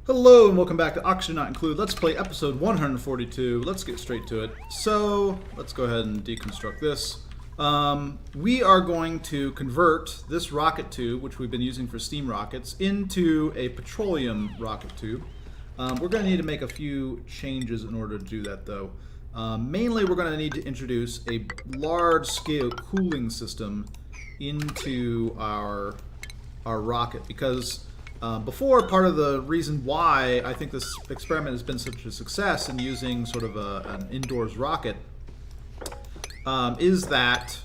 Hello and welcome back to Oxygen Not Included. Let's play episode 142. Let's get straight to it. So, let's go ahead and deconstruct this. We are going to convert this rocket tube, which we've been using for steam rockets, into a petroleum rocket tube. We're going to need to make a few changes in order to do that, though. Mainly, we're going to need to introduce a large-scale cooling system into our rocket, because before, part of the reason why I think this experiment has been such a success in using sort of an indoors rocket is that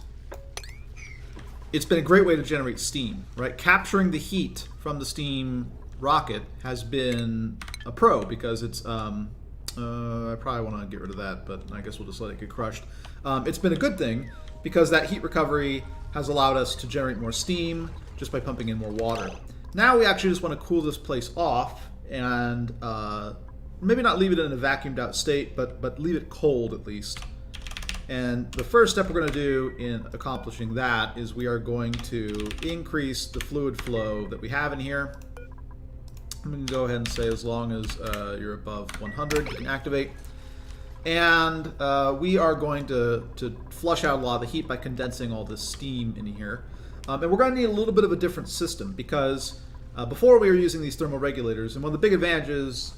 it's been a great way to generate steam, right? Capturing the heat from the steam rocket has been a pro because it's, I probably want to get rid of that, but I guess we'll just let it get crushed. It's been a good thing because that heat recovery has allowed us to generate more steam just by pumping in more water. Now we actually just want to cool this place off and maybe not leave it in a vacuumed out state, but leave it cold at least. And the first step we're going to do in accomplishing that is we are going to increase the fluid flow that we have in here. I'm going to go ahead and say as long as you're above 100, you can activate. And we are going to flush out a lot of the heat by condensing all this steam in here. And we're going to need a little bit of a different system because before we were using these thermal regulators, and one of the big advantages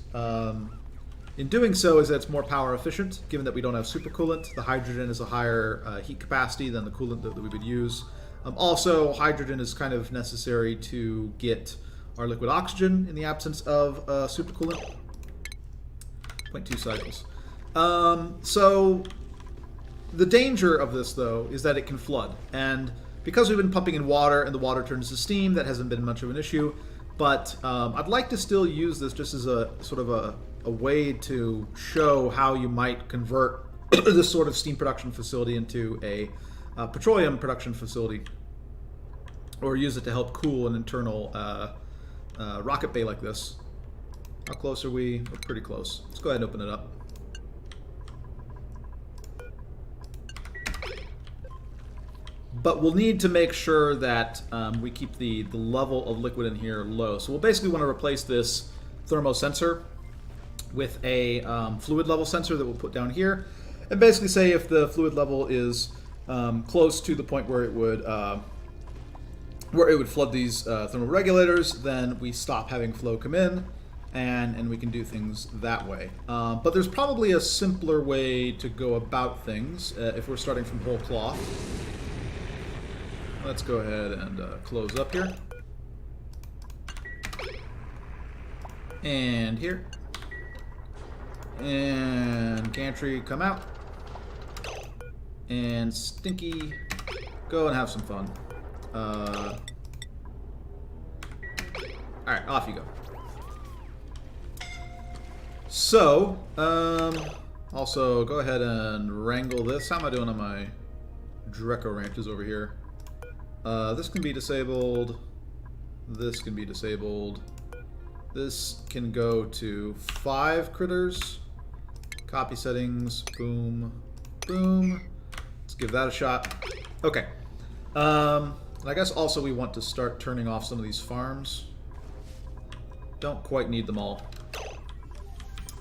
in doing so is that it's more power efficient, given that we don't have supercoolant. The hydrogen is a higher heat capacity than the coolant that we would use. Also, hydrogen is kind of necessary to get our liquid oxygen in the absence of supercoolant. 0.2 cycles. So the danger of this, though, is that it can flood. And because we've been pumping in water and the water turns to steam, that hasn't been much of an issue. But I'd like to still use this just as a sort of a way to show how you might convert this sort of steam production facility into a petroleum production facility, or use it to help cool an internal rocket bay like this. How close are we? We're pretty close. Let's go ahead and open it up. But we'll need to make sure that we keep the level of liquid in here low. So we'll basically want to replace this thermosensor with a fluid level sensor that we'll put down here. And basically say if the fluid level is close to the point where it would flood these thermal regulators, then we stop having flow come in, and we can do things that way. But there's probably a simpler way to go about things if we're starting from whole cloth. Let's go ahead and close up here. And here. And Gantry, come out. And Stinky, go and have some fun. Alright, off you go. So, also go ahead and wrangle this. How am I doing on my Dreco ranches over here? This can be disabled. This can be disabled. This can go to 5 critters. Copy settings. Boom. Boom. Let's give that a shot. Okay. I guess also we want to start turning off some of these farms. Don't quite need them all.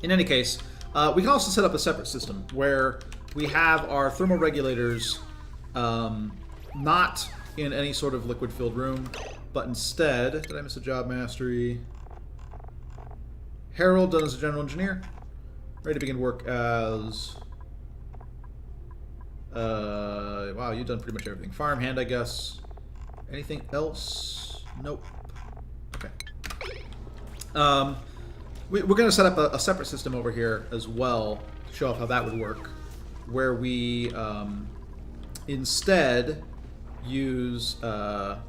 In any case, we can also set up a separate system where we have our thermal regulators not in any sort of liquid-filled room, but instead, did I miss a job mastery? Harold, done as a general engineer. Ready to begin work as... wow, you've done pretty much everything. Farmhand, I guess. Anything else? Nope. Okay. We're going to set up a separate system over here as well to show off how that would work, where we instead use a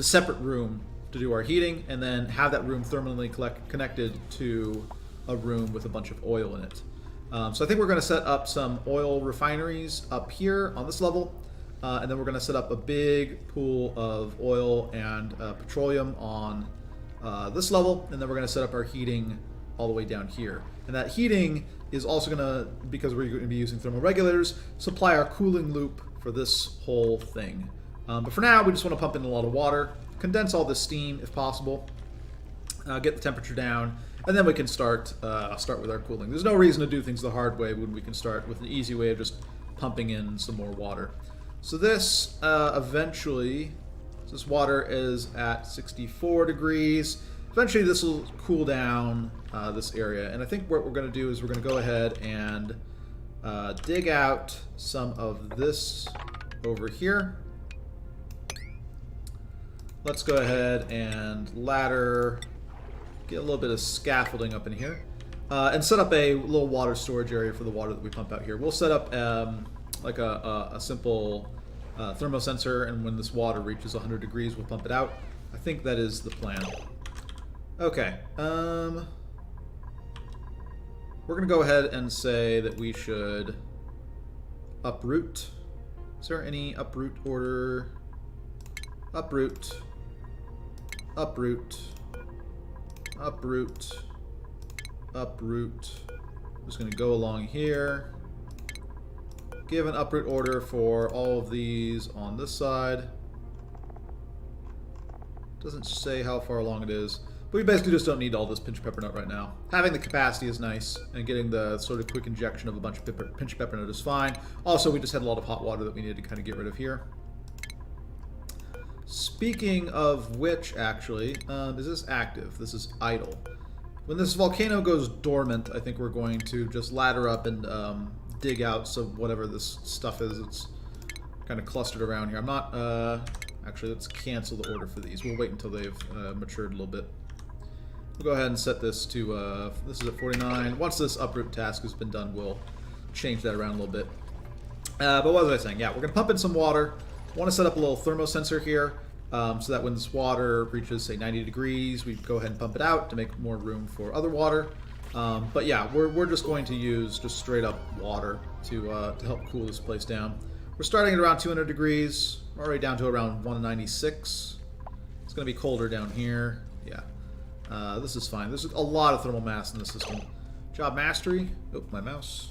separate room to do our heating, and then have that room thermally connected to a room with a bunch of oil in it. So I think we're going to set up some oil refineries up here on this level, and then we're going to set up a big pool of oil and petroleum on this level, and then we're going to set up our heating all the way down here. And that heating is also going to, because we're going to be using thermal regulators, supply our cooling loop for this whole thing. But for now, we just want to pump in a lot of water, condense all this steam if possible, get the temperature down, and then we can start with our cooling. There's no reason to do things the hard way when we can start with an easy way of just pumping in some more water. So this eventually, this water is at 64 degrees. Eventually this will cool down this area, and I think what we're going to do is we're going to go ahead and dig out some of this over here. Let's go ahead and ladder, get a little bit of scaffolding up in here, and set up a little water storage area for the water that we pump out here. We'll set up like a simple thermosensor, and when this water reaches 100 degrees, we'll pump it out. I think that is the plan. Okay. We're going to go ahead and say that we should uproot. Is there any uproot order? Uproot. Uproot. Uproot. Uproot. Just going to go along here. Give an uproot order for all of these on this side. Doesn't say how far along it is. But we basically just don't need all this pinch pepper nut right now. Having the capacity is nice, and getting the sort of quick injection of a bunch of pinch pepper nut is fine. Also, we just had a lot of hot water that we needed to kind of get rid of here. Speaking of which, actually, is this active? This is idle. When this volcano goes dormant, I think we're going to just ladder up and dig out some whatever this stuff is. It's kind of clustered around here. I'm not... actually, let's cancel the order for these. We'll wait until they've matured a little bit. We'll go ahead and set this to, this is at 49. Once this uproot task has been done, we'll change that around a little bit. But what was I saying? Yeah, we're going to pump in some water. I want to set up a little thermosensor here, so that when this water reaches, say, 90 degrees, we go ahead and pump it out to make more room for other water. But yeah, we're just going to use just straight up water to help cool this place down. We're starting at around 200 degrees. We're already down to around 196. It's going to be colder down here. Yeah. This is fine. There's a lot of thermal mass in the system. Job mastery. Oh, my mouse.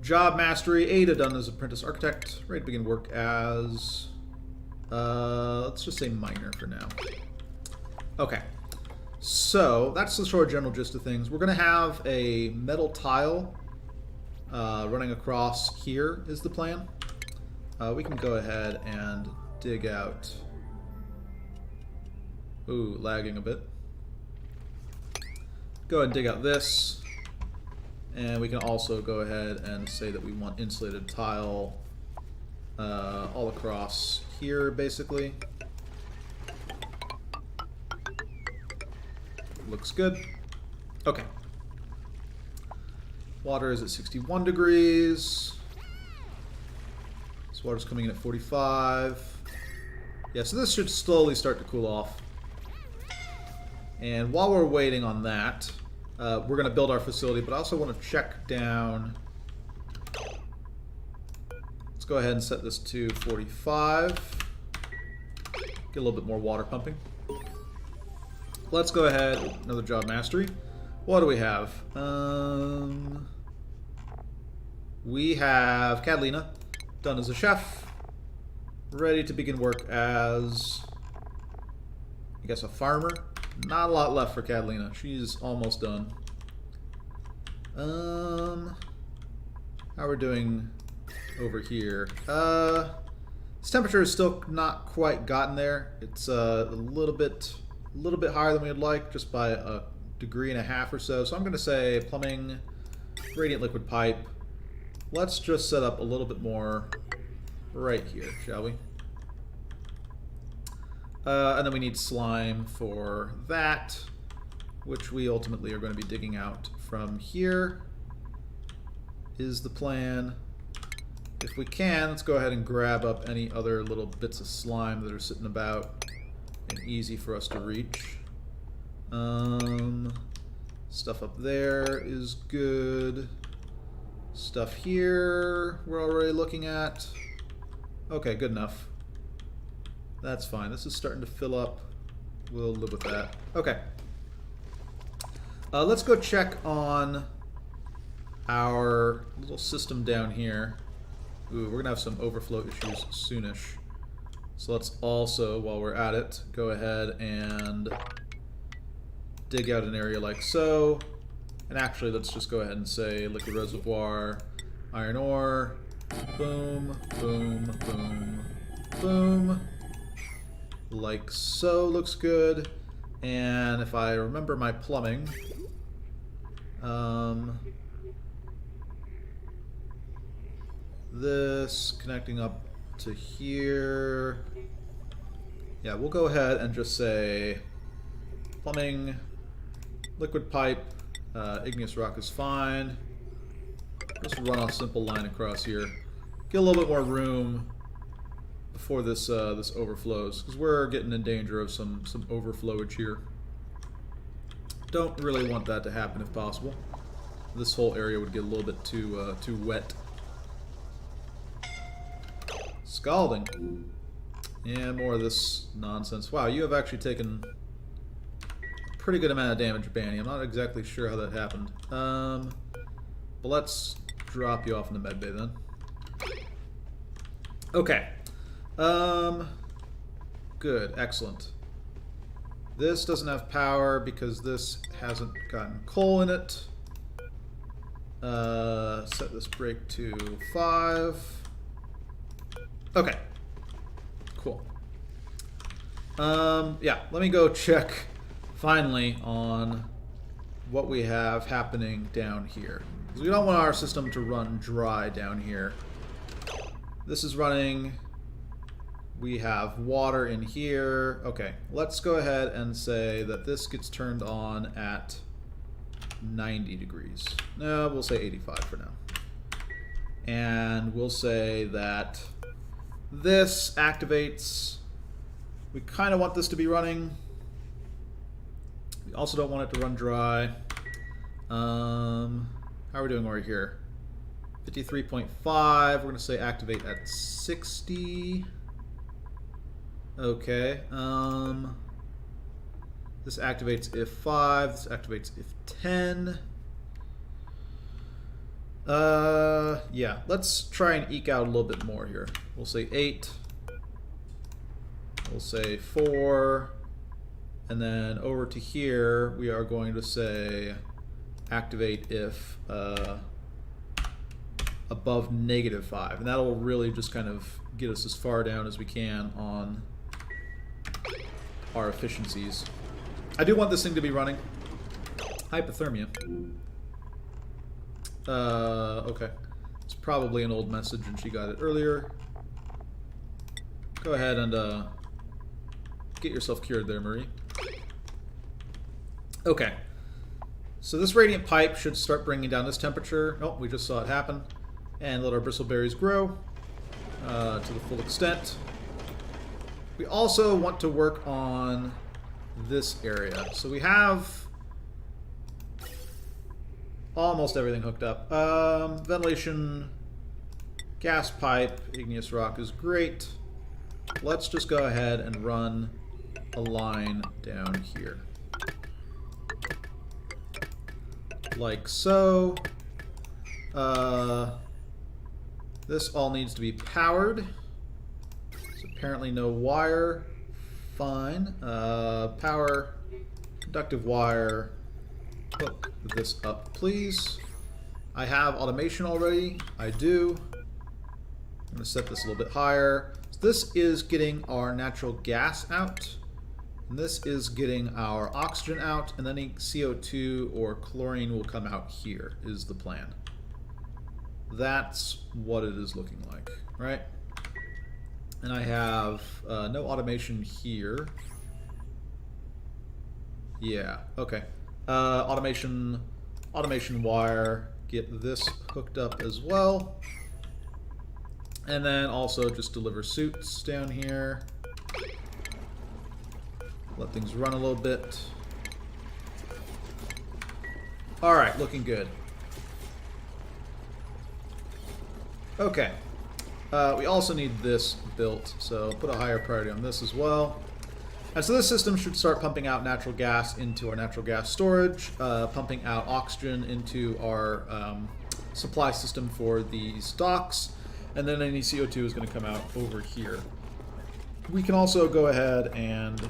Job mastery. Ada done as apprentice architect. Ready to begin work as... let's just say miner for now. Okay. So, that's the sort of general gist of things. We're going to have a metal tile running across here is the plan. We can go ahead and dig out... Ooh, lagging a bit. Go ahead and dig out this. And we can also go ahead and say that we want insulated tile all across here, basically. Looks good. Okay. Water is at 61 degrees. This water's coming in at 45. Yeah, so this should slowly start to cool off. And while we're waiting on that, we're going to build our facility, but I also want to check down. Let's go ahead and set this to 45. Get a little bit more water pumping. Let's go ahead, another job mastery. What do we have? We have Catalina, done as a chef, ready to begin work as, I guess, a farmer. Not a lot left for Catalina. She's almost done. How we're doing over here? This temperature is still not quite gotten there. It's a little bit higher than we'd like, just by a degree and a half or so. So I'm going to say plumbing, radiant liquid pipe. Let's just set up a little bit more right here, shall we? And then we need slime for that, which we ultimately are going to be digging out from here, is the plan. If we can, let's go ahead and grab up any other little bits of slime that are sitting about and easy for us to reach. Stuff up there is good. Stuff here we're already looking at. Okay, good enough. That's fine. This is starting to fill up. We'll live with that. Okay. Let's go check on our little system down here. Ooh, we're going to have some overflow issues soonish. So let's also, while we're at it, go ahead and dig out an area like so. And actually, let's just go ahead and say liquid reservoir, iron ore, boom, boom, boom, boom. Like so, looks good. And if I remember my plumbing, this connecting up to here. Yeah, we'll go ahead and just say plumbing, liquid pipe, igneous rock is fine. Just run a simple line across here. Get a little bit more room before this this overflows, because we're getting in danger of some overflowage here. Don't really want that to happen if possible. This whole area would get a little bit too wet. Scalding. And more of this nonsense. Wow, you have actually taken a pretty good amount of damage, Banny. I'm not exactly sure how that happened. But let's drop you off in the med bay then. Okay. Good, excellent. This doesn't have power because this hasn't gotten coal in it. Set this break to 5. Okay. Cool. Yeah, let me go check finally on what we have happening down here. Because we don't want our system to run dry down here. This is running. We have water in here. Okay, let's go ahead and say that this gets turned on at 90 degrees. No, we'll say 85 for now. And we'll say that this activates. We kind of want this to be running. We also don't want it to run dry. How are we doing over here? 53.5. We're going to say activate at 60. Okay. This activates if 5. This activates if 10. Yeah. Let's try and eke out a little bit more here. We'll say 8. We'll say 4. And then over to here, we are going to say activate if above -5. And that'll really just kind of get us as far down as we can on our efficiencies. I do want this thing to be running. Hypothermia. Okay. It's probably an old message and she got it earlier. Go ahead and get yourself cured there, Marie. Okay. So this radiant pipe should start bringing down this temperature. Oh, we just saw it happen. And let our bristleberries grow to the full extent. We also want to work on this area. So we have almost everything hooked up. Ventilation, gas pipe, igneous rock is great. Let's just go ahead and run a line down here. Like so. This all needs to be powered. So apparently no wire. Fine. Power, conductive wire. Hook this up, please. I have automation already. I do. I'm going to set this a little bit higher. So this is getting our natural gas out. And this is getting our oxygen out. And then CO2 or chlorine will come out here, is the plan. That's what it is looking like, right? And I have no automation here. Yeah, okay. Automation wire. Get this hooked up as well. And then also just deliver suits down here. Let things run a little bit. Alright, looking good. Okay. We also need this built, so put a higher priority on this as well. And so this system should start pumping out natural gas into our natural gas storage, pumping out oxygen into our supply system for these docks, and then any CO2 is going to come out over here. We can also go ahead and,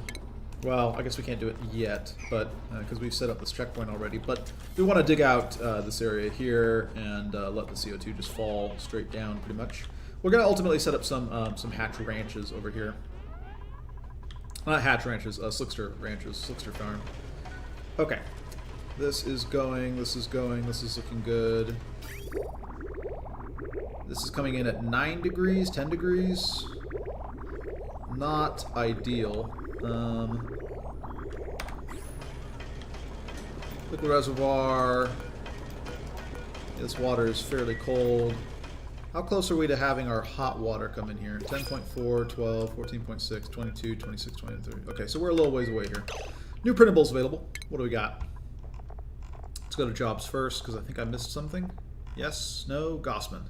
well, I guess we can't do it yet, but because we've set up this checkpoint already. But we want to dig out this area here and let the CO2 just fall straight down, pretty much. We're going to ultimately set up some hatch ranches over here. Not hatch ranches, slickster ranches, slickster farm. Okay, this is going. This is looking good. This is coming in at 9 degrees, 10 degrees. Not ideal. Liquid reservoir. This water is fairly cold. How close are we to having our hot water come in here? 10.4, 12, 14.6, 22, 26, 23. Okay, so we're a little ways away here. New printables available. What do we got? Let's go to jobs first, because I think I missed something. Yes, no, Gossman.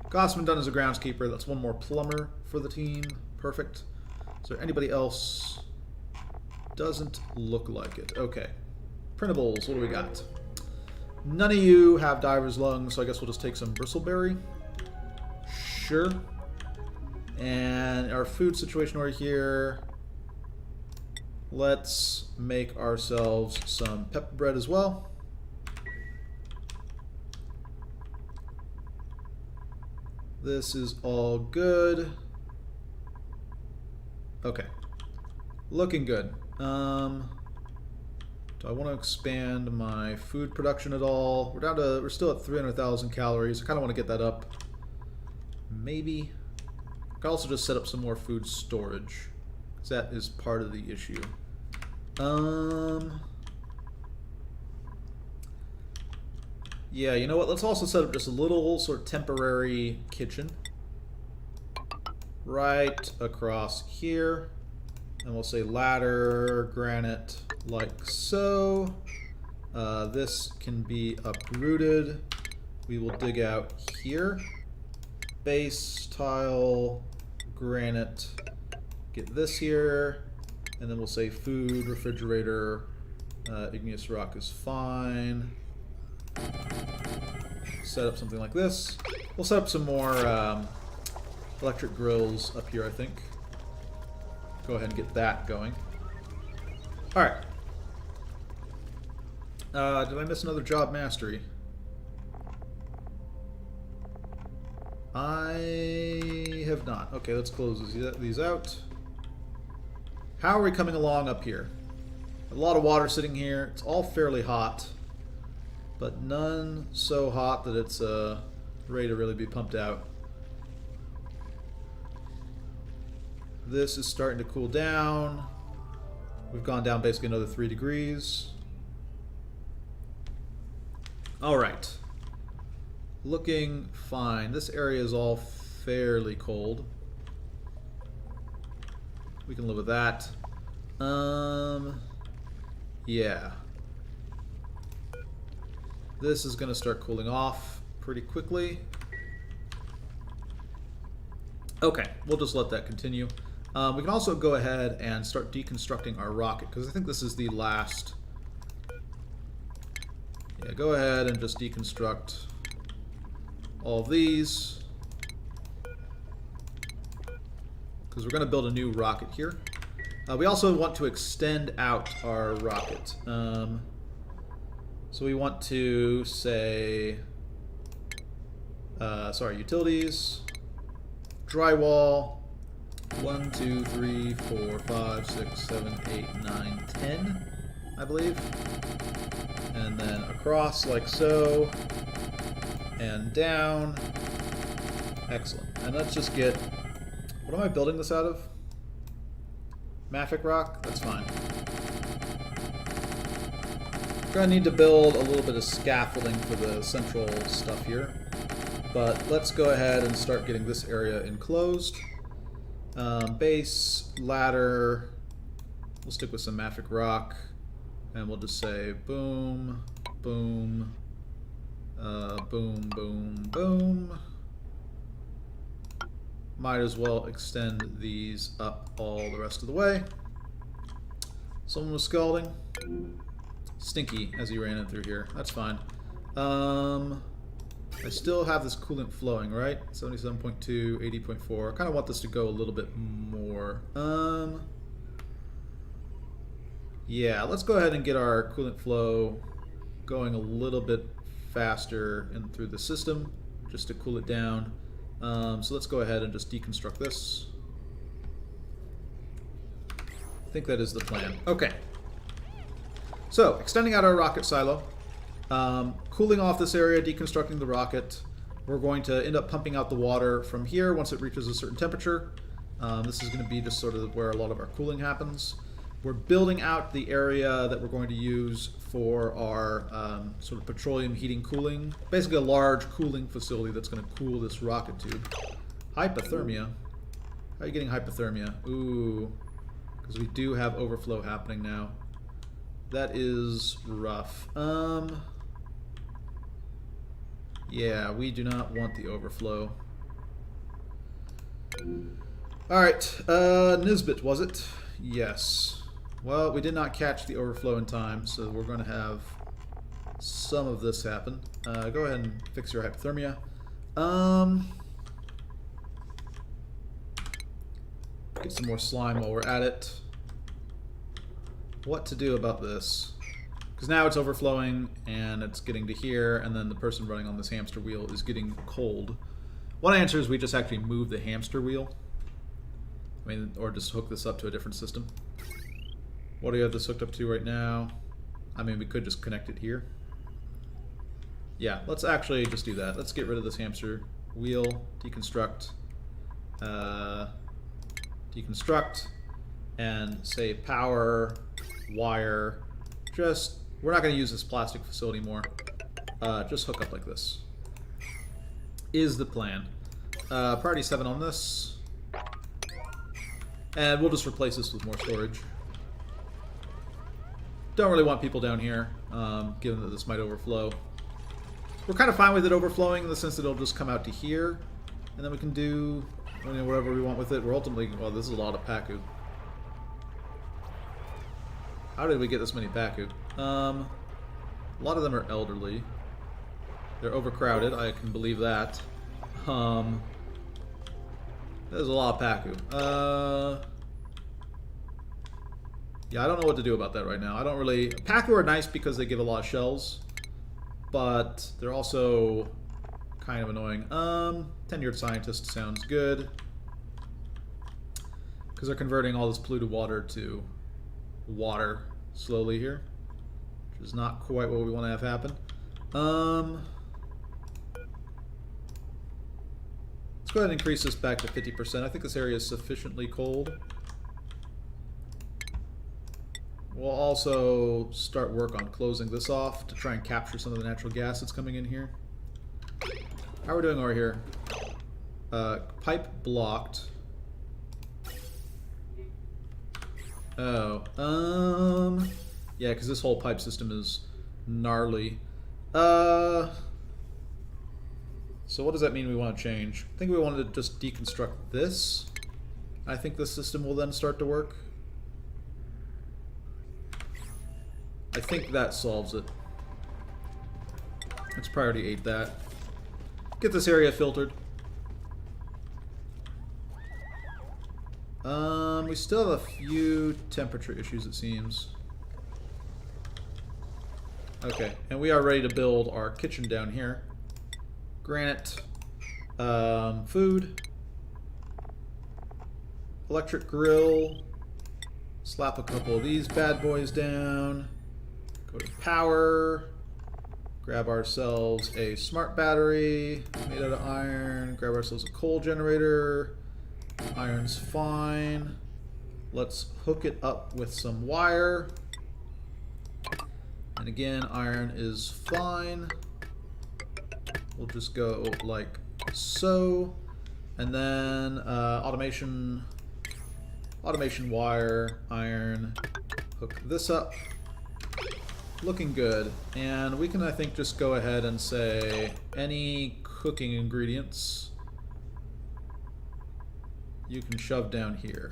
Gossman done as a groundskeeper. That's one more plumber for the team. Perfect. Is there anybody else? Doesn't look like it. Okay. Printables, what do we got? None of you have diver's lungs, so I guess we'll just take some bristleberry. Sure. And our food situation over here. Let's make ourselves some pepper bread as well. This is all good. Okay. Looking good. Do I want to expand my food production at all? We're still at 300,000 calories. I kind of want to get that up. Maybe. I could also just set up some more food storage, because that is part of the issue. Yeah, you know what? Let's also set up just a little sort of temporary kitchen right across here. And we'll say ladder, granite, like so. This can be uprooted. We will dig out here. Base, tile, granite. Get this here. And then we'll say food, refrigerator, igneous rock is fine. Set up something like this. We'll set up some more electric grills up here, I think. Go ahead and get that going. Alright. Did I miss another job mastery? I have not. Okay, let's close these out. How are we coming along up here? A lot of water sitting here. It's all fairly hot, but none so hot that it's ready to really be pumped out. This is starting to cool down. We've gone down basically another 3 degrees. Alright. Looking fine. This area is all fairly cold. We can live with that. Yeah. This is going to start cooling off pretty quickly. Okay, we'll just let that continue. We can also go ahead and start deconstructing our rocket, because I think this is the last. Yeah, go ahead and just deconstruct all of these, because we're going to build a new rocket here. We also want to extend out our rocket. So we want to say, utilities, drywall, 1, 2, 3, 4, 5, 6, 7, 8, 9, 10, I believe. And then across like so, and down. Excellent. And let's just get, what am I building this out of? Mafic rock? That's fine. We're going to need to build a little bit of scaffolding for the central stuff here. But let's go ahead and start getting this area enclosed. Base, ladder, we'll stick with some Mafic rock, and we'll just say boom, boom, boom, boom, boom. Might as well extend these up all the rest of the way. Someone was scalding. Stinky as he ran in through here. That's fine. I still have this coolant flowing, right? 77.2, 80.4. I kind of want this to go a little bit more. Yeah, let's go ahead and get our coolant flow going a little bit faster and through the system, just to cool it down. So let's go ahead and just deconstruct this. I think that is the plan. Okay. So, extending out our rocket silo. Cooling off this area, deconstructing the rocket. We're going to end up pumping out the water from here once it reaches a certain temperature. This is going to be just sort of where a lot of our cooling happens. We're building out the area that we're going to use for our sort of petroleum heating cooling. Basically a large cooling facility that's going to cool this rocket tube. Hypothermia. How are you getting hypothermia? Ooh, because we do have overflow happening now. That is rough. Yeah, we do not want the overflow. Alright, Nisbet, was it? Yes. Well, we did not catch the overflow in time, so we're going to have some of this happen. Go ahead and fix your hypothermia. Get some more slime while we're at it. What to do about this? Because now it's overflowing and it's getting to here, and then the person running on this hamster wheel is getting cold. One answer is we just actually move the hamster wheel. I mean, or just hook this up to a different system. What do you have this hooked up to right now? I mean, we could just connect it here. Yeah, let's actually just do that. Let's get rid of this hamster wheel, deconstruct, deconstruct, and say power, wire, just, we're not going to use this plastic facility more. Just hook up like this. Is the plan. Priority 7 on this. And we'll just replace this with more storage. Don't really want people down here, given that this might overflow. We're kind of fine with it overflowing in the sense that it'll just come out to here, and then we can do whatever we want with it. We're ultimately, well, this is a lot of Paku. How did we get this many Paku? A lot of them are elderly. They're overcrowded, I can believe that. There's a lot of Paku. Yeah, I don't know what to do about that right now. I don't really... Paku are nice because they give a lot of shells, but they're also kind of annoying. Tenured scientist sounds good. Because they're converting all this polluted water to water slowly here, which is not quite what we want to have happen. Let's go ahead and increase this back to 50%. I think this area is sufficiently cold. We'll also start work on closing this off to try and capture some of the natural gas that's coming in here. How are we doing over here? Pipe blocked. Oh, yeah, because this whole pipe system is gnarly. So what does that mean we want to change? I think we wanted to just deconstruct this. I think this system will then start to work. I think that solves it. Let's priority 8 that. Get this area filtered. We still have a few temperature issues, it seems. Okay, and we are ready to build our kitchen down here. Granite, food, electric grill, slap a couple of these bad boys down, go to power, grab ourselves a smart battery made out of iron, grab ourselves a coal generator, iron's fine, let's hook it up with some wire, and again iron is fine. We'll just go like so, and then automation wire, iron, hook this up, looking good. And we can, I think, just go ahead and say any cooking ingredients you can shove down here.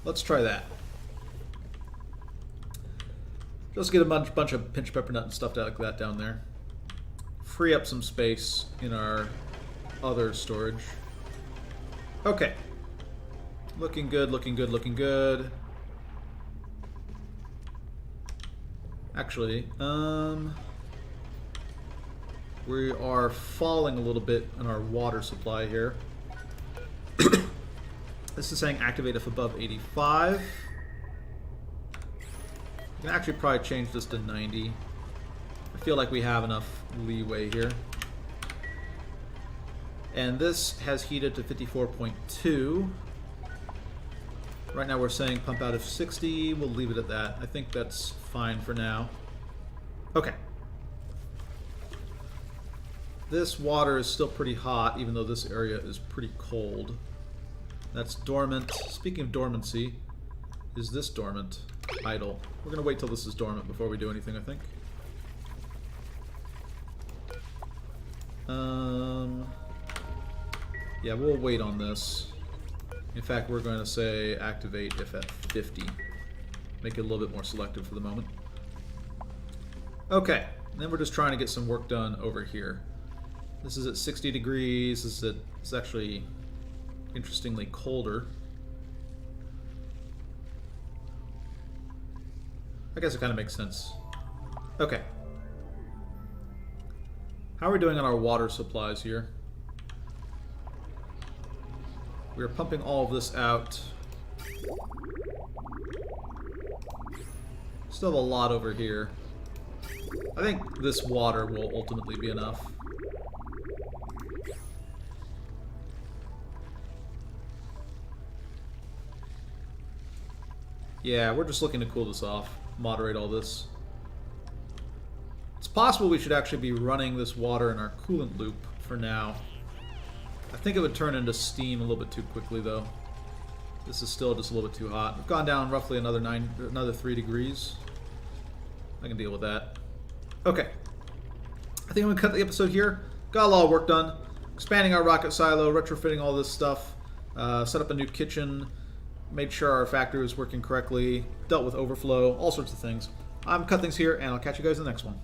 Let's try that. Just get a bunch of pinch pepper nut and stuff like that down there. free up some space in our other storage. Okay. Looking good, looking good, looking good. Actually, we are falling a little bit in our water supply here. This is saying activate if above 85. We can actually probably change this to 90. I feel like we have enough leeway here. And this has heated to 54.2. Right now we're saying pump out of 60. We'll leave it at that. I think that's fine for now. Okay. This water is still pretty hot, even though this area is pretty cold. That's dormant. Speaking of dormancy, is this dormant? Idle. We're going to wait till this is dormant before we do anything, I think. Yeah, we'll wait on this. In fact, we're going to say activate if at 50. Make it a little bit more selective for the moment. Okay, and then we're just trying to get some work done over here. This is at 60 degrees. It's actually interestingly colder. I guess it kind of makes sense. Okay. How are we doing on our water supplies here? We're pumping all of this out. Still have a lot over here. I think this water will ultimately be enough. Yeah, we're just looking to cool this off, moderate all this. It's possible we should actually be running this water in our coolant loop for now. I think it would turn into steam a little bit too quickly, though. This is still just a little bit too hot. We've gone down roughly another 3 degrees. I can deal with that. Okay. I think I'm going to cut the episode here. Got a lot of work done. Expanding our rocket silo, retrofitting all this stuff. Set up a new kitchen. Made sure our factory was working correctly. Dealt with overflow. All sorts of things. I'm going to cut things here, and I'll catch you guys in the next one.